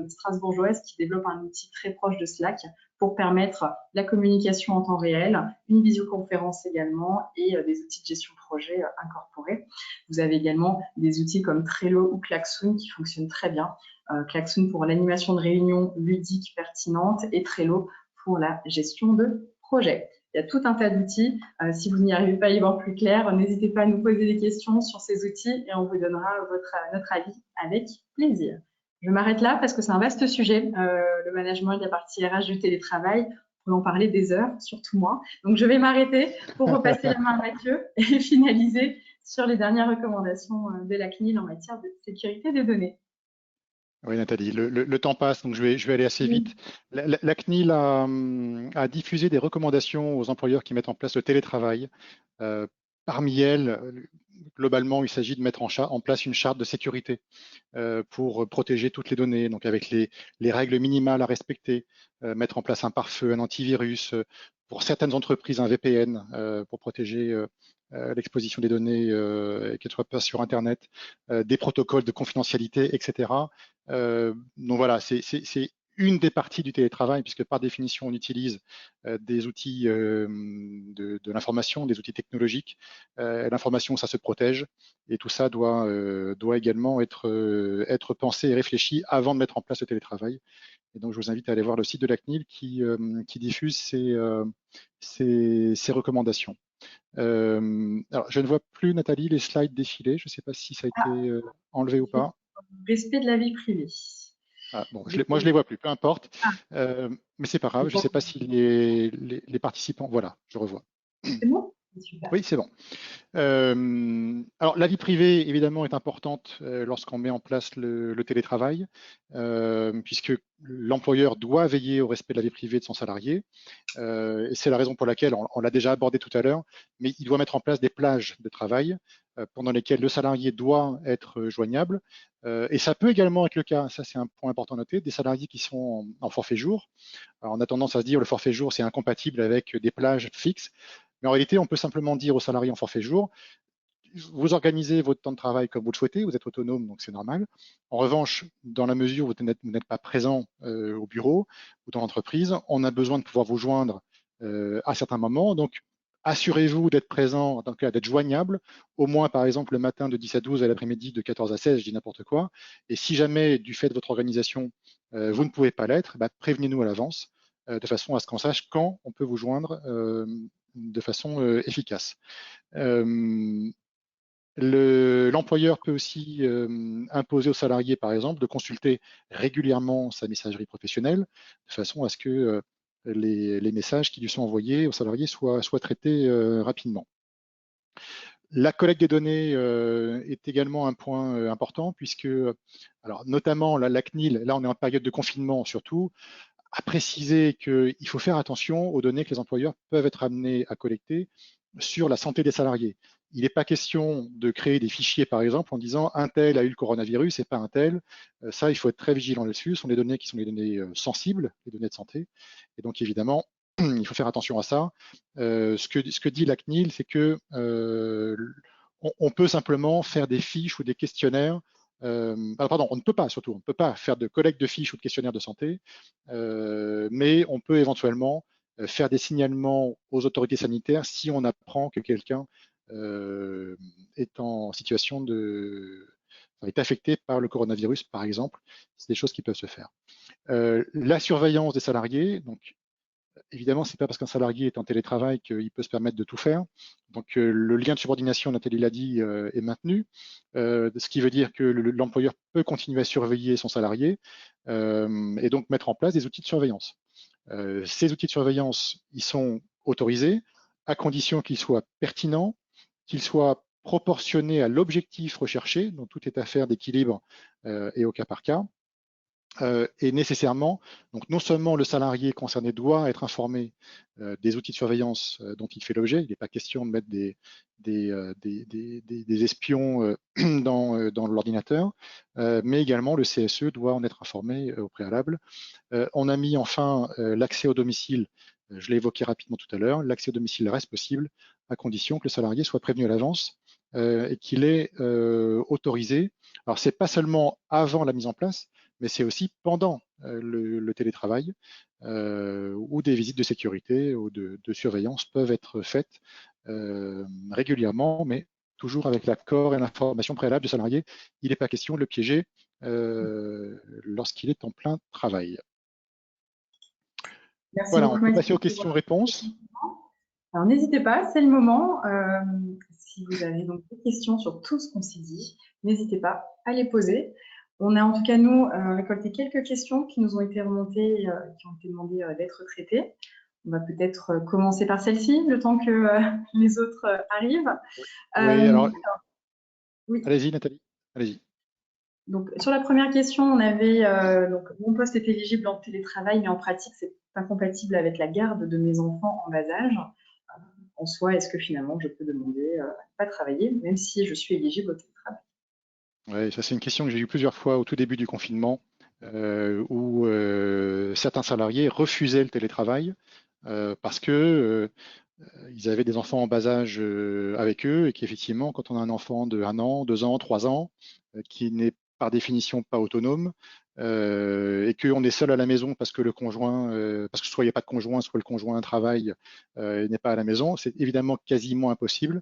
strasbourgeoise qui développe un outil très proche de Slack pour permettre la communication en temps réel, une visioconférence également et des outils de gestion de projet incorporés. Vous avez également des outils comme Trello ou Klaxoon qui fonctionnent très bien. Klaxoon pour l'animation de réunions ludiques pertinentes et Trello pour la gestion de projets. Il y a tout un tas d'outils. Si vous n'y arrivez pas à y voir plus clair, n'hésitez pas à nous poser des questions sur ces outils et on vous donnera notre avis avec plaisir. Je m'arrête là parce que c'est un vaste sujet, le management et la partie RH du télétravail. On peut en parler des heures, surtout moi. Donc, je vais m'arrêter pour repasser la main à Mathieu et finaliser sur les dernières recommandations de la CNIL en matière de sécurité des données. Oui, Nathalie, le temps passe, donc je vais aller assez vite. La CNIL a diffusé des recommandations aux employeurs qui mettent en place le télétravail. Parmi elles, globalement, il s'agit de mettre en place une charte de sécurité pour protéger toutes les données, donc avec les règles minimales à respecter, mettre en place un pare-feu, un antivirus, pour certaines entreprises un VPN pour protéger l'exposition des données qu'elles ne soient pas sur Internet, des protocoles de confidentialité, etc. Donc voilà, c'est une des parties du télétravail, puisque par définition, on utilise des outils de l'information, des outils technologiques. L'information, ça se protège, et tout ça doit également être pensé et réfléchi avant de mettre en place le télétravail. Et donc, je vous invite à aller voir le site de la CNIL qui diffuse ces recommandations. Alors, je ne vois plus, Nathalie, les slides défiler. Je ne sais pas si ça a été enlevé ou pas. Respect de la vie privée. Ah, bon, moi, je les vois plus, peu importe. Ah, Mais c'est pas grave. Je ne sais pas si les participants. Voilà, je revois. c'est bon? Super. Oui, c'est bon. Alors, la vie privée, évidemment, est importante lorsqu'on met en place le télétravail, puisque l'employeur doit veiller au respect de la vie privée de son salarié. Et c'est la raison pour laquelle, on l'a déjà abordé tout à l'heure, mais il doit mettre en place des plages de travail pendant lesquelles le salarié doit être joignable. Et ça peut également être le cas, ça c'est un point important à noter, des salariés qui sont en forfait jour. Alors, on a tendance à se dire le forfait jour, c'est incompatible avec des plages fixes. Mais en réalité, on peut simplement dire aux salariés en forfait jour, vous organisez votre temps de travail comme vous le souhaitez, vous êtes autonome, donc c'est normal. En revanche, dans la mesure où vous n'êtes pas présent au bureau ou dans l'entreprise, on a besoin de pouvoir vous joindre à certains moments. Donc, assurez-vous d'être présent, dans le cas d'être joignable, au moins par exemple le matin de 10 à 12 à l'après-midi de 14 à 16, je dis n'importe quoi. Et si jamais, du fait de votre organisation, vous ne pouvez pas l'être, bah, prévenez-nous à l'avance de façon à ce qu'on sache quand on peut vous joindre de façon efficace. L'employeur peut aussi imposer aux salariés, par exemple, de consulter régulièrement sa messagerie professionnelle, de façon à ce que les messages qui lui sont envoyés aux salariés soient traités rapidement. La collecte des données est également un point important, puisque, alors notamment la CNIL, là on est en période de confinement surtout, a précisé qu'il faut faire attention aux données que les employeurs peuvent être amenés à collecter sur la santé des salariés. Il n'est pas question de créer des fichiers, par exemple, en disant un tel a eu le coronavirus et pas un tel. Ça, il faut être très vigilant là-dessus. Ce sont des données qui sont des données sensibles, les données de santé. Et donc, évidemment, il faut faire attention à ça. Ce que dit la CNIL, c'est que on peut simplement faire des fiches ou des questionnaires. Pardon, on ne peut pas, surtout, on ne peut pas faire de collecte de fiches ou de questionnaires de santé, mais on peut éventuellement faire des signalements aux autorités sanitaires si on apprend que quelqu'un est en situation est affecté par le coronavirus, par exemple. C'est des choses qui peuvent se faire. La surveillance des salariés, donc évidemment, c'est pas parce qu'un salarié est en télétravail qu'il peut se permettre de tout faire. Donc, le lien de subordination, Nathalie l'a dit, est maintenu, ce qui veut dire que l'employeur peut continuer à surveiller son salarié et donc mettre en place des outils de surveillance. Ces outils de surveillance, ils sont autorisés à condition qu'ils soient pertinents, qu'ils soient proportionnés à l'objectif recherché, donc tout est affaire d'équilibre et au cas par cas. Et nécessairement, donc non seulement le salarié concerné doit être informé des outils de surveillance dont il fait l'objet, il n'est pas question de mettre des espions dans l'ordinateur, mais également le CSE doit en être informé au préalable. On a mis enfin l'accès au domicile, je l'ai évoqué rapidement tout à l'heure, l'accès au domicile reste possible à condition que le salarié soit prévenu à l'avance et qu'il est autorisé. Alors, c'est pas seulement avant la mise en place, mais c'est aussi pendant le télétravail où des visites de sécurité ou de surveillance peuvent être faites régulièrement, mais toujours avec l'accord et l'information préalable du salarié. Il n'est pas question de le piéger lorsqu'il est en plein travail. Merci Voilà, on beaucoup, peut passer Mathilde. aux questions-réponses. Alors, n'hésitez pas, c'est le moment. Si vous avez donc des questions sur tout ce qu'on s'est dit, n'hésitez pas à les poser. On a en tout cas, nous, récolté quelques questions qui nous ont été remontées, qui ont été demandées d'être traitées. On va peut-être commencer par celle-ci, le temps que les autres arrivent. Oui, Euh, alors, oui. allez-y, Nathalie, allez-y. Donc, sur la première question, on avait donc mon poste est éligible en télétravail, mais en pratique, c'est pas compatible avec la garde de mes enfants en bas âge. En soi, est-ce que finalement, je peux demander à ne pas travailler, même si je suis éligible au télétravail? Ouais, ça, c'est une question que j'ai eue plusieurs fois au tout début du confinement, où certains salariés refusaient le télétravail parce que ils avaient des enfants en bas âge avec eux et qu'effectivement, quand on a un enfant de 1 an, 2 ans, 3 ans, qui n'est par définition pas autonome, et qu'on est seul à la maison parce que le conjoint, parce que soit il n'y a pas de conjoint, soit le conjoint travaille et n'est pas à la maison, c'est évidemment quasiment impossible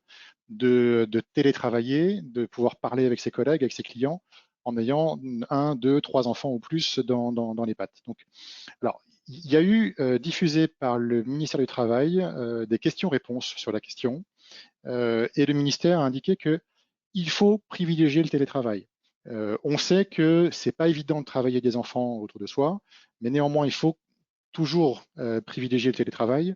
de télétravailler, de pouvoir parler avec ses collègues, avec ses clients, en ayant 1, 2, 3 enfants ou plus dans les pattes. Donc, alors, il y a eu diffusé par le ministère du Travail des questions-réponses sur la question, et le ministère a indiqué qu'il faut privilégier le télétravail. On sait que c'est pas évident de travailler des enfants autour de soi, mais néanmoins, il faut toujours privilégier le télétravail.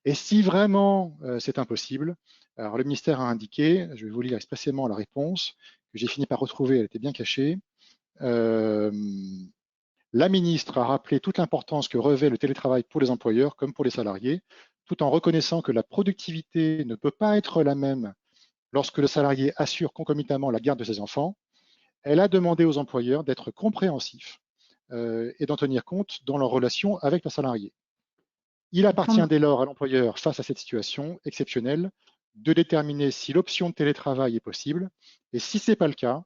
Et si vraiment c'est impossible, alors le ministère a indiqué, je vais vous lire expressément la réponse, que j'ai fini par retrouver, elle était bien cachée. Euh, la ministre a rappelé toute l'importance que revêt le télétravail pour les employeurs comme pour les salariés, tout en reconnaissant que la productivité ne peut pas être la même lorsque le salarié assure concomitamment la garde de ses enfants. Elle a demandé aux employeurs d'être compréhensifs et d'en tenir compte dans leur relation avec le salarié. Il appartient dès lors à l'employeur, face à cette situation exceptionnelle, de déterminer si l'option de télétravail est possible et si ce n'est pas le cas,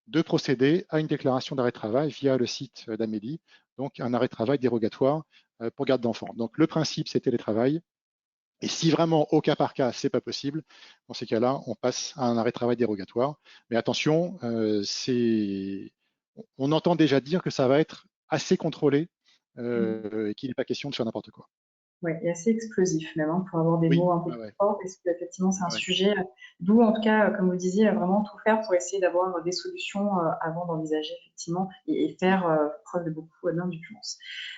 de procéder à une déclaration d'arrêt de travail via le site d'Amélie, donc un arrêt de travail dérogatoire pour garde d'enfants. Donc le principe, c'est télétravail. Et si vraiment au cas par cas, c'est pas possible, dans ces cas-là, on passe à un arrêt de travail dérogatoire. Mais attention, on entend déjà dire que ça va être assez contrôlé et qu'il n'est pas question de faire n'importe quoi. Ouais, et assez explosif même, hein, pour avoir des Oui, mots un peu ouais, plus ouais, forts, parce qu'effectivement, c'est un ouais. sujet d'où, en tout cas, comme vous disiez, vraiment tout faire pour essayer d'avoir des solutions avant d'envisager, effectivement, et faire preuve de beaucoup d'indulgence.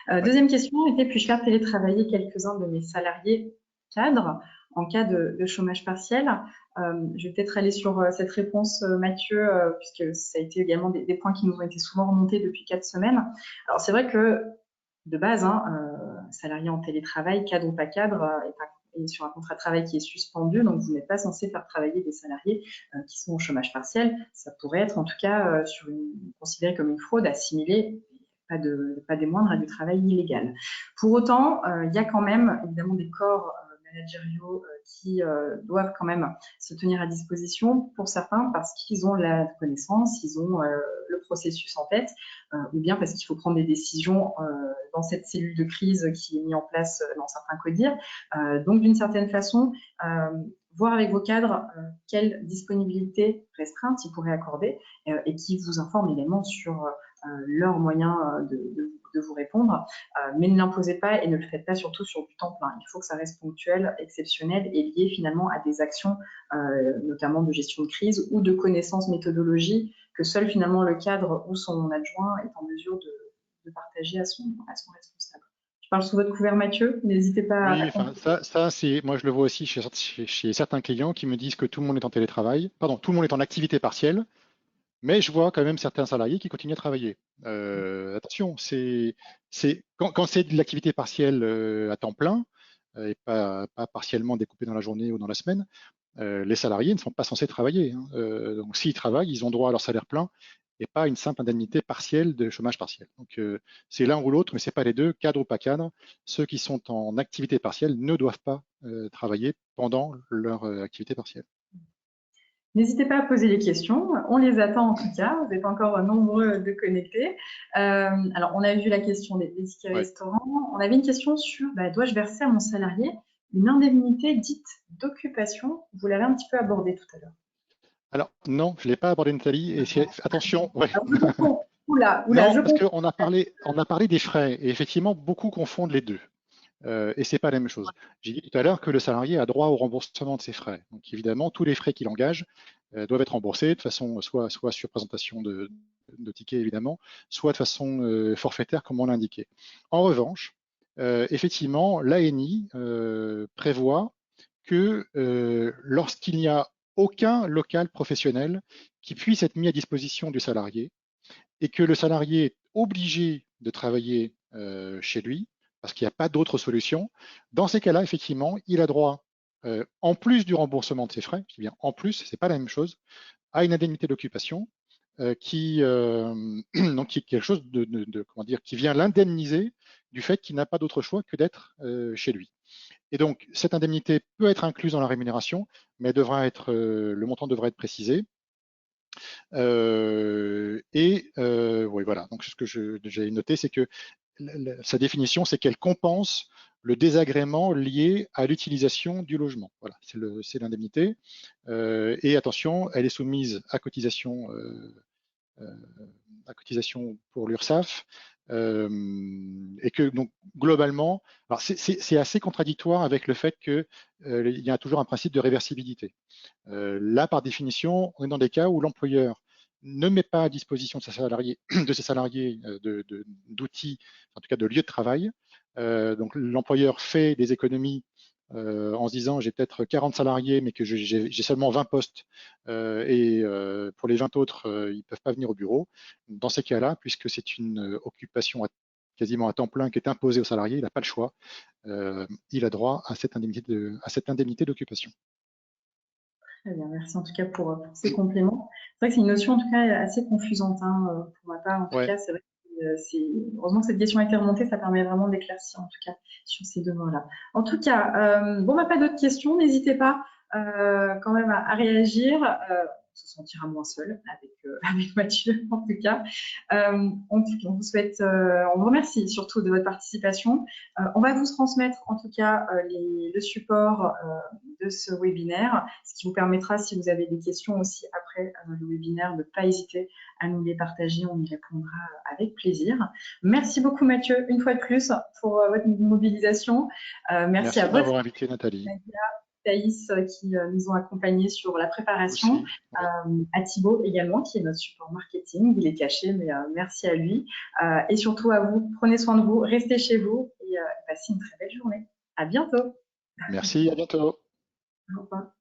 Ouais. Deuxième question était, puis-je faire télétravailler quelques-uns de mes salariés cadres en cas de chômage partiel? Je vais peut-être aller sur cette réponse, Mathieu, puisque ça a été également des points qui nous ont été souvent remontés depuis 4 semaines. Alors, c'est vrai que de base, hein, salarié en télétravail, cadre ou pas cadre, et sur un contrat de travail qui est suspendu, donc vous n'êtes pas censé faire travailler des salariés qui sont au chômage partiel. Ça pourrait être en tout cas considéré comme une fraude assimilée, pas des moindres, à du travail illégal. Pour autant, il y a quand même évidemment des corps managériaux qui doivent quand même se tenir à disposition pour certains parce qu'ils ont la connaissance, ils ont le processus en tête, ou bien parce qu'il faut prendre des décisions dans cette cellule de crise qui est mise en place dans certains CODIR. Donc, d'une certaine façon, voir avec vos cadres quelle disponibilité restreinte ils pourraient accorder et qui vous informent également sur leurs moyens de vous répondre, mais ne l'imposez pas et ne le faites pas surtout sur du temps plein. Il faut que ça reste ponctuel, exceptionnel et lié finalement à des actions, notamment de gestion de crise ou de connaissances méthodologie que seul finalement le cadre ou son adjoint est en mesure de partager à son responsable. Je parle sous votre couvert, Mathieu, n'hésitez pas Oui, à enfin, compléter. ça c'est, moi je le vois aussi chez certains clients qui me disent que tout le monde est en télétravail, pardon, tout le monde est en activité partielle, mais je vois quand même certains salariés qui continuent à travailler. Attention, quand c'est de l'activité partielle à temps plein, et pas partiellement découpée dans la journée ou dans la semaine, les salariés ne sont pas censés travailler, hein. Donc s'ils travaillent, ils ont droit à leur salaire plein et pas une simple indemnité partielle de chômage partiel. Donc c'est l'un ou l'autre, mais c'est pas les deux, cadre ou pas cadre. Ceux qui sont en activité partielle ne doivent pas travailler pendant leur activité partielle. N'hésitez pas à poser les questions, on les attend en tout cas, vous êtes encore nombreux de connecter. Alors, on a vu la question des tickets Ouais. restaurants, on avait une question sur dois-je verser à mon salarié une indemnité dite d'occupation? Vous l'avez un petit peu abordé tout à l'heure. Alors non, je ne l'ai pas abordé Nathalie, et attention, ouais. Ah, je confonds. Oula, Non, je parce confonds. on a parlé des frais, et effectivement, beaucoup confondent les deux. Et c'est pas la même chose. J'ai dit tout à l'heure que le salarié a droit au remboursement de ses frais. Donc évidemment, tous les frais qu'il engage doivent être remboursés de façon soit sur présentation de tickets évidemment, soit de façon forfaitaire comme on l'a indiqué. En revanche, effectivement, l'ANI prévoit que lorsqu'il n'y a aucun local professionnel qui puisse être mis à disposition du salarié et que le salarié est obligé de travailler chez lui parce qu'il n'y a pas d'autre solution, dans ces cas-là, effectivement, il a droit, en plus du remboursement de ses frais, qui vient en plus, c'est pas la même chose, à une indemnité d'occupation donc qui est quelque chose comment dire, qui vient l'indemniser du fait qu'il n'a pas d'autre choix que d'être chez lui. Et donc, cette indemnité peut être incluse dans la rémunération, mais le montant devra être précisé. Oui, voilà. Donc, ce que j'ai noté, c'est que sa définition, c'est qu'elle compense le désagrément lié à l'utilisation du logement. Voilà, c'est l'indemnité. Et attention, elle est soumise à cotisation pour l'URSSAF, et que donc globalement, c'est assez contradictoire avec le fait qu'il y a toujours un principe de réversibilité. Là, par définition, on est dans des cas où l'employeur ne met pas à disposition de ses salariés d'outils, en tout cas de lieux de travail. Donc l'employeur fait des économies en se disant j'ai peut-être 40 salariés mais que j'ai seulement 20 postes et pour les 20 autres, ils ne peuvent pas venir au bureau. Dans ces cas-là, puisque c'est une occupation quasiment à temps plein qui est imposée aux salariés, il n'a pas le choix. Il a droit à cette indemnité d'occupation. Très bien, merci en tout cas pour ces compléments. C'est vrai que c'est une notion en tout cas assez confusante pour ma part. En tout Ouais. cas, c'est vrai que heureusement que cette question a été remontée, ça permet vraiment d'éclaircir en tout cas sur ces deux mots-là. En tout cas, bon, pas d'autres questions, n'hésitez pas quand même à réagir. On se sentira moins seul avec Mathieu en tout cas. On vous souhaite, on vous remercie surtout de votre participation. On va vous transmettre en tout cas le support de ce webinaire, ce qui vous permettra, si vous avez des questions aussi après le webinaire, de ne pas hésiter à nous les partager, on y répondra avec plaisir. Merci beaucoup Mathieu, une fois de plus, pour votre mobilisation. Merci à de votre m'avoir invité, Nathalie. Thaïs qui nous ont accompagnés sur la préparation, Aussi, oui. à Thibaut également qui est notre support marketing, il est caché mais merci à lui et surtout à vous, prenez soin de vous, restez chez vous et passez une très belle journée. À bientôt. Merci, à bientôt. Au revoir.